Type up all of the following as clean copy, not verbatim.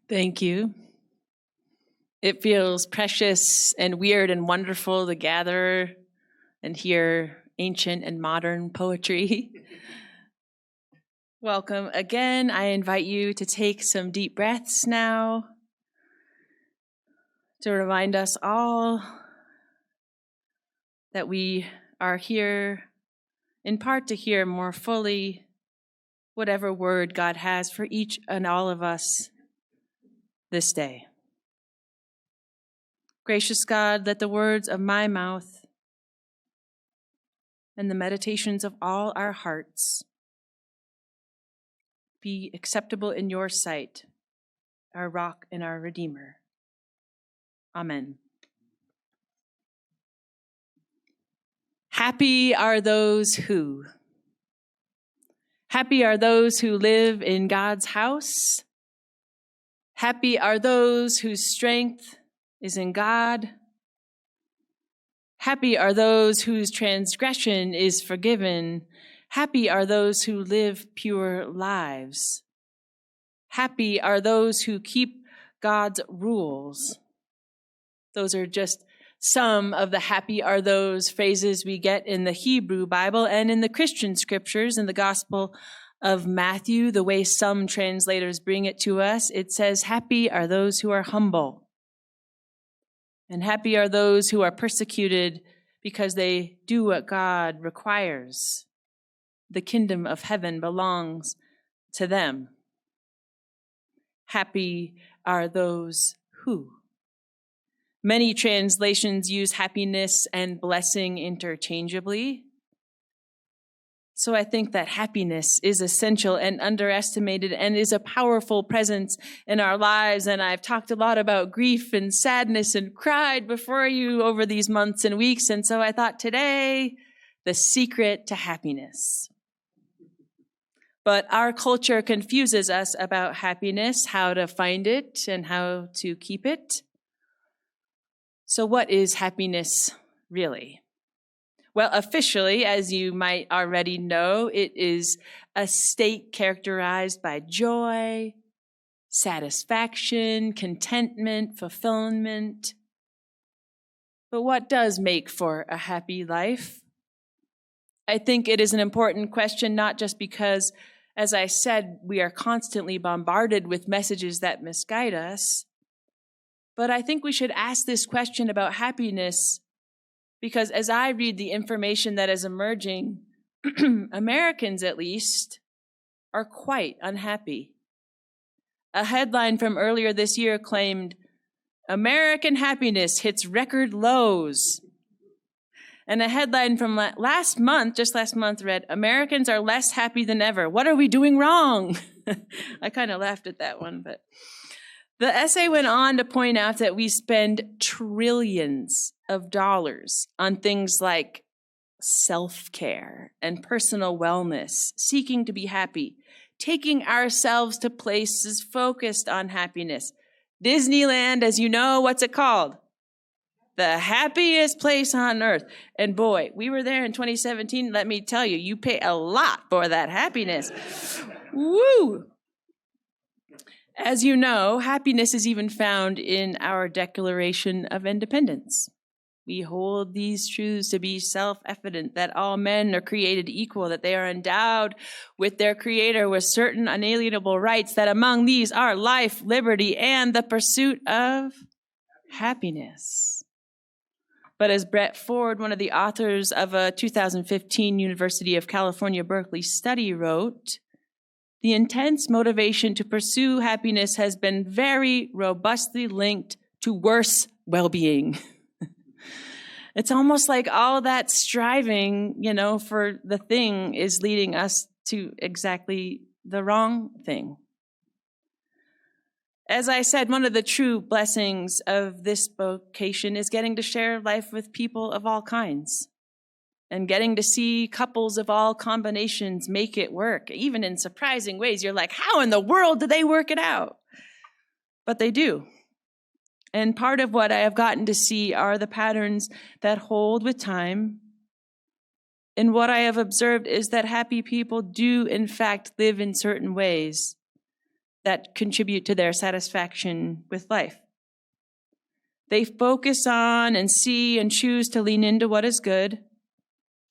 Thank you. It feels precious and weird and wonderful to gather and hear ancient and modern poetry. Welcome again. I invite you to take some deep breaths now to remind us all that we are here in part to hear more fully whatever word God has for each and all of us this day. Gracious God, let the words of my mouth and the meditations of all our hearts be acceptable in your sight, our rock and our redeemer. Amen. Happy are those who. Happy are those who live in God's house. Happy are those whose strength is in God. Happy are those whose transgression is forgiven. Happy are those who live pure lives. Happy are those who keep God's rules. Those are just some of the happy are those phrases we get in the Hebrew Bible and in the Christian scriptures. In the Gospel of Matthew, the way some translators bring it to us, it says, happy are those who are humble. And happy are those who are persecuted because they do what God requires. The kingdom of heaven belongs to them. Happy are those who. Many translations use happiness and blessing interchangeably. So I think that happiness is essential and underestimated and is a powerful presence in our lives. And I've talked a lot about grief and sadness and cried before you over these months and weeks. And so I thought today, the secret to happiness. But our culture confuses us about happiness, how to find it and how to keep it. So what is happiness really? Well, officially, as you might already know, it is a state characterized by joy, satisfaction, contentment, fulfillment. But what does make for a happy life? I think it is an important question, not just because, as I said, we are constantly bombarded with messages that misguide us, but I think we should ask this question about happiness because as I read the information that is emerging, Americans at least are quite unhappy. A headline from earlier this year claimed, American happiness hits record lows. And a headline from last month read, Americans are less happy than ever. What are we doing wrong? I kind of laughed at that one, but the essay went on to point out that we spend trillions of dollars on things like self-care and personal wellness, seeking to be happy, taking ourselves to places focused on happiness. Disneyland, as you know, what's it called? The happiest place on earth. And boy, we were there in 2017. Let me tell you, you pay a lot for that happiness. Woo! As you know, happiness is even found in our Declaration of Independence. We hold these truths to be self-evident, that all men are created equal, that they are endowed with their Creator with certain unalienable rights, that among these are life, liberty, and the pursuit of happiness. But as Brett Ford, one of the authors of a 2015 University of California, Berkeley study wrote, the intense motivation to pursue happiness has been very robustly linked to worse well-being. It's almost like all that striving, for the thing is leading us to exactly the wrong thing. As I said, one of the true blessings of this vocation is getting to share life with people of all kinds and getting to see couples of all combinations make it work, even in surprising ways. You're like, how in the world do they work it out? But they do. And part of what I have gotten to see are the patterns that hold with time. And what I have observed is that happy people do, in fact, live in certain ways that contribute to their satisfaction with life. They focus on and see and choose to lean into what is good,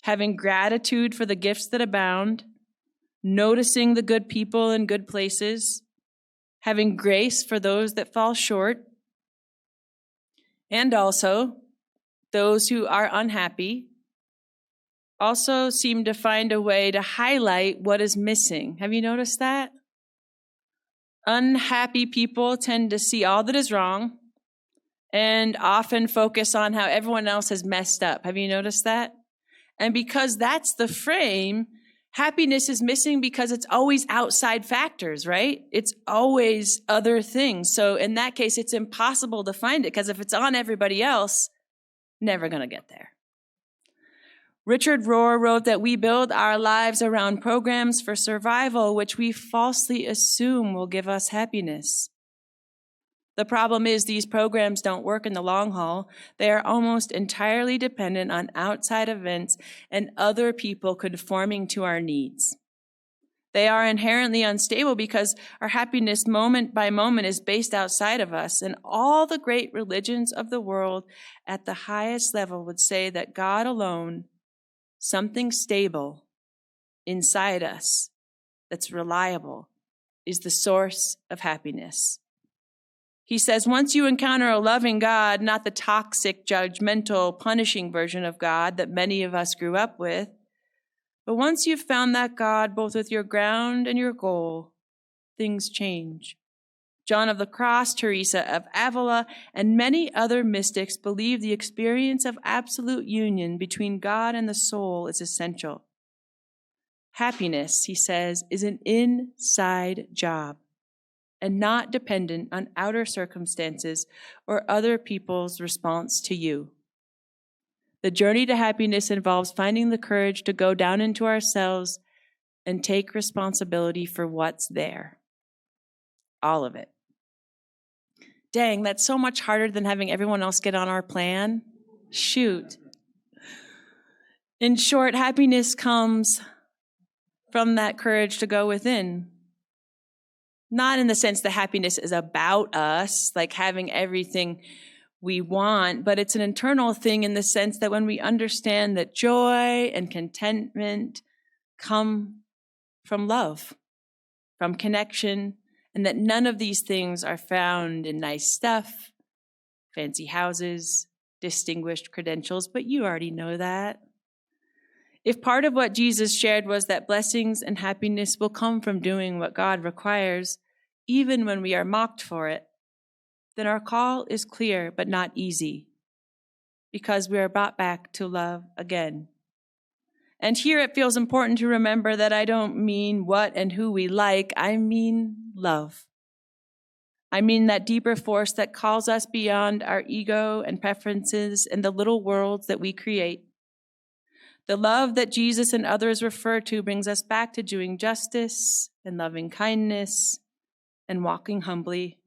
having gratitude for the gifts that abound, noticing the good people and good places, having grace for those that fall short, and also those who are unhappy also seem to find a way to highlight what is missing. Have you noticed that? Unhappy people tend to see all that is wrong and often focus on how everyone else has messed up. Have you noticed that? And because that's the frame, happiness is missing because it's always outside factors, right? It's always other things. So in that case, it's impossible to find it because if it's on everybody else, never going to get there. Richard Rohr wrote that we build our lives around programs for survival, which we falsely assume will give us happiness. The problem is these programs don't work in the long haul. They are almost entirely dependent on outside events and other people conforming to our needs. They are inherently unstable because our happiness moment by moment is based outside of us. And all the great religions of the world at the highest level would say that God alone, something stable inside us that's reliable, is the source of happiness. He says, once you encounter a loving God, not the toxic, judgmental, punishing version of God that many of us grew up with, but once you've found that God, both with your ground and your goal, things change. John of the Cross, Teresa of Avila, and many other mystics believe the experience of absolute union between God and the soul is essential. Happiness, he says, is an inside job and not dependent on outer circumstances or other people's response to you. The journey to happiness involves finding the courage to go down into ourselves and take responsibility for what's there. All of it. Dang, that's so much harder than having everyone else get on our plan. Shoot. In short, happiness comes from that courage to go within. Not in the sense that happiness is about us, like having everything we want, but it's an internal thing in the sense that when we understand that joy and contentment come from love, from connection, and that none of these things are found in nice stuff, fancy houses, distinguished credentials, but you already know that. If part of what Jesus shared was that blessings and happiness will come from doing what God requires, even when we are mocked for it, then our call is clear but not easy, because we are brought back to love again. And here it feels important to remember that I don't mean what and who we like, I mean love. I mean that deeper force that calls us beyond our ego and preferences and the little worlds that we create. The love that Jesus and others refer to brings us back to doing justice and loving kindness and walking humbly.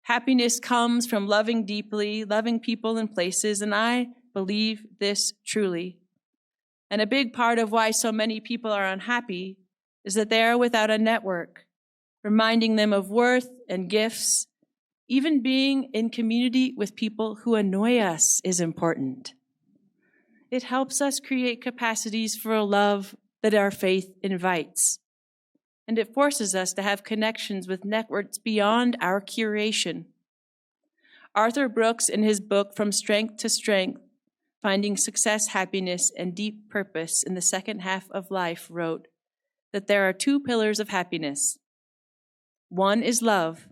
Happiness comes from loving deeply, loving people and places, and I believe this truly. And a big part of why so many people are unhappy is that they are without a network, reminding them of worth and gifts. Even being in community with people who annoy us is important. It helps us create capacities for a love that our faith invites. And it forces us to have connections with networks beyond our curation. Arthur Brooks, in his book, From Strength to Strength, Finding Success, Happiness, and Deep Purpose in the Second Half of Life, wrote that there are two pillars of happiness. One is love,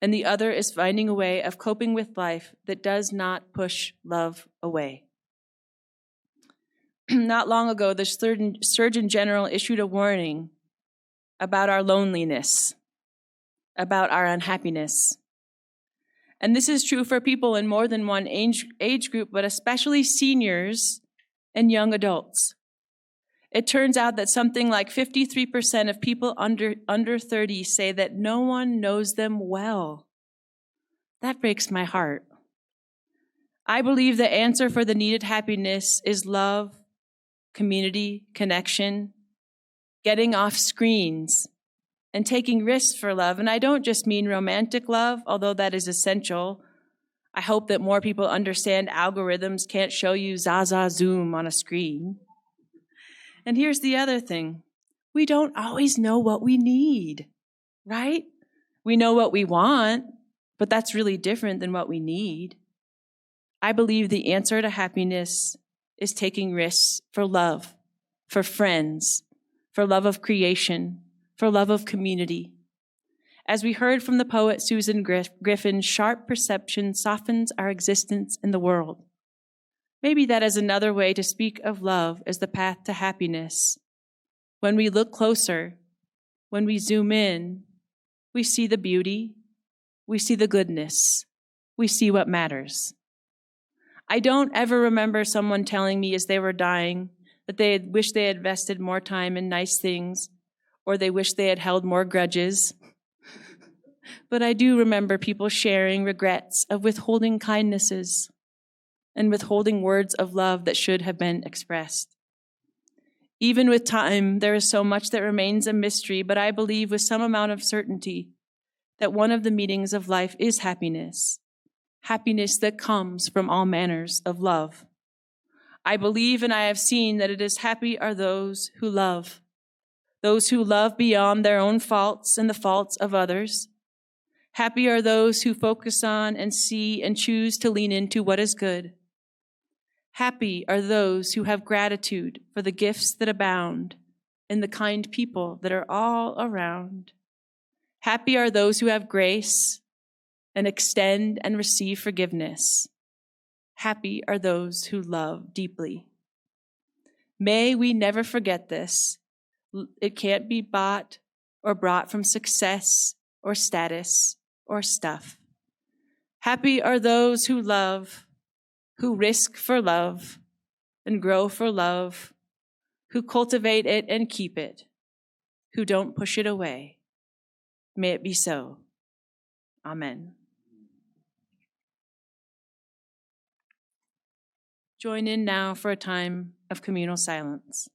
and the other is finding a way of coping with life that does not push love away. Not long ago, the Surgeon General issued a warning about our loneliness, about our unhappiness. And this is true for people in more than one age group, but especially seniors and young adults. It turns out that something like 53% of people under 30 say that no one knows them well. That breaks my heart. I believe the answer for the needed happiness is love, community, connection, getting off screens, and taking risks for love. And I don't just mean romantic love, although that is essential. I hope that more people understand algorithms can't show you Zaza Zoom on a screen. And here's the other thing. We don't always know what we need, right? We know what we want, but that's really different than what we need. I believe the answer to happiness is taking risks for love, for friends, for love of creation, for love of community. As we heard from the poet Susan Griffin, sharp perception softens our existence in the world. Maybe that is another way to speak of love as the path to happiness. When we look closer, when we zoom in, we see the beauty, we see the goodness, we see what matters. I don't ever remember someone telling me as they were dying that they had wished they had invested more time in nice things, or they wished they had held more grudges. But I do remember people sharing regrets of withholding kindnesses and withholding words of love that should have been expressed. Even with time, there is so much that remains a mystery, but I believe with some amount of certainty that one of the meanings of life is happiness, happiness that comes from all manners of love. I believe and I have seen that it is happy are those who love beyond their own faults and the faults of others. Happy are those who focus on and see and choose to lean into what is good. Happy are those who have gratitude for the gifts that abound and the kind people that are all around. Happy are those who have grace and extend and receive forgiveness. Happy are those who love deeply. May we never forget this. It can't be bought or brought from success or status or stuff. Happy are those who love, who risk for love and grow for love, who cultivate it and keep it, who don't push it away. May it be so. Amen. Join in now for a time of communal silence.